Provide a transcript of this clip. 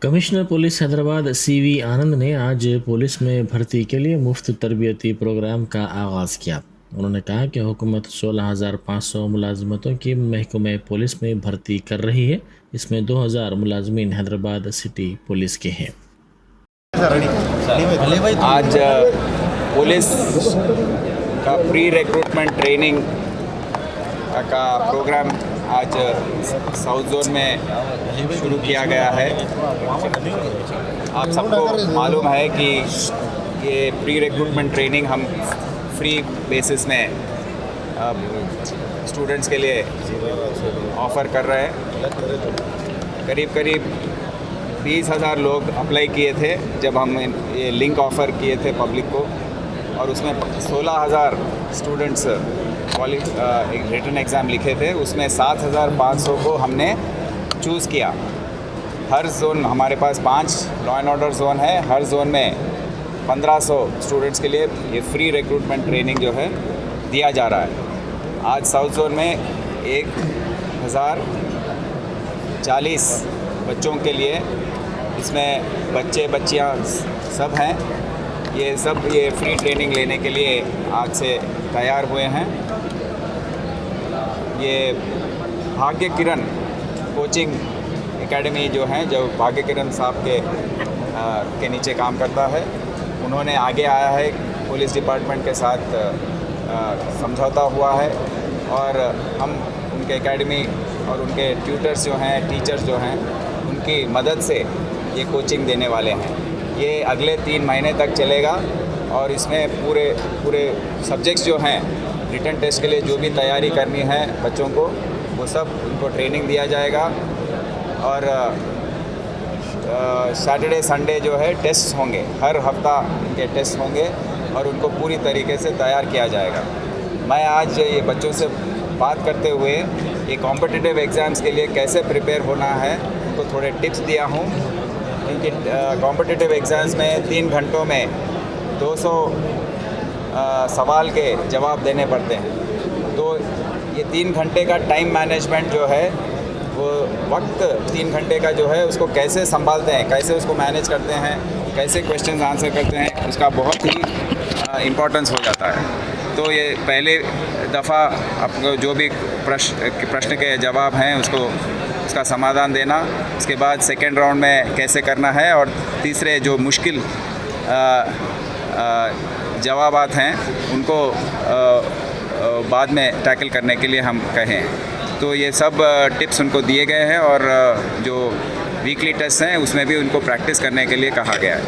Commissioner police Hyderabad CV आनंद ने आज police में भर्ती के लिए मुफ्त तरबियती प्रोग्राम का आगाज़ किया। उन्होंने कहा कि हुकूमत 16,500 मुलाजमतों की महकमे पुलिस में भर्ती कर रही है। इसमें 2,000 मुलाजमीन हैदराबाद सिटी पुलिस के हैं। आज पुलिस का प्री रिक्रूटमेंट ट्रेनिंग का प्रोग्राम आज साउथ जोन में शुरू किया गया है। आप सबको मालूम है कि ये प्री रिक्रूटमेंट ट्रेनिंग हम फ्री बेसिस में स्टूडेंट्स के लिए ऑफ़र कर रहे हैं। करीब 20,000 लोग अप्लाई किए थे जब हम ये लिंक ऑफ़र किए थे पब्लिक को, और उसमें 16,000 स्टूडेंट्स एक रिटन एग्ज़ाम लिखे थे। उसमें 7,500 को हमने चूज़ किया। हर जोन हमारे पास 5 लॉ एंड ऑर्डर जोन है। हर जोन में 1,500 स्टूडेंट्स के लिए ये फ्री रिक्रूटमेंट ट्रेनिंग जो है दिया जा रहा है। आज साउथ जोन में 1,040 बच्चों के लिए, इसमें बच्चे बच्चियाँ सब हैं, ये फ्री ट्रेनिंग लेने के लिए आज से तैयार हुए हैं। ये भाग्य किरण कोचिंग एकेडमी जो है, जो भाग्य किरण साहब के नीचे काम करता है, उन्होंने आगे आया है, पुलिस डिपार्टमेंट के साथ समझौता हुआ है, और हम उनके एकेडमी और उनके ट्यूटर्स जो हैं, टीचर्स जो हैं, उनकी मदद से ये कोचिंग देने वाले हैं। ये अगले 3 महीने तक चलेगा, और इसमें पूरे सब्जेक्ट्स जो हैं, रिटन टेस्ट के लिए जो भी तैयारी करनी है बच्चों को, वो सब उनको ट्रेनिंग दिया जाएगा। और सैटरडे संडे जो है टेस्ट होंगे, हर हफ्ता इनके टेस्ट होंगे, और उनको पूरी तरीके से तैयार किया जाएगा। मैं आज ये बच्चों से बात करते हुए ये कॉम्पिटिटिव एग्ज़ाम्स के लिए कैसे प्रिपेयर होना है उनको थोड़े टिप्स दिया हूँ, क्योंकि कॉम्पिटिटिव एग्ज़ाम्स में 3 घंटों में 200 सवाल के जवाब देने पड़ते हैं। तो ये 3 घंटे का टाइम मैनेजमेंट जो है, वो वक्त 3 घंटे का जो है उसको कैसे संभालते हैं, कैसे उसको मैनेज करते हैं, कैसे क्वेश्चन आंसर करते हैं, उसका बहुत ही इम्पोर्टेंस हो जाता है। तो ये पहले दफ़ा आपको जो भी प्रश्न के जवाब हैं उसका समाधान देना, उसके बाद सेकेंड राउंड में कैसे करना है, और तीसरे जो मुश्किल जवाबात हैं उनको बाद में टैकल करने के लिए हम कहें। तो ये सब टिप्स उनको दिए गए हैं, और जो वीकली टेस्ट हैं उसमें भी उनको प्रैक्टिस करने के लिए कहा गया है।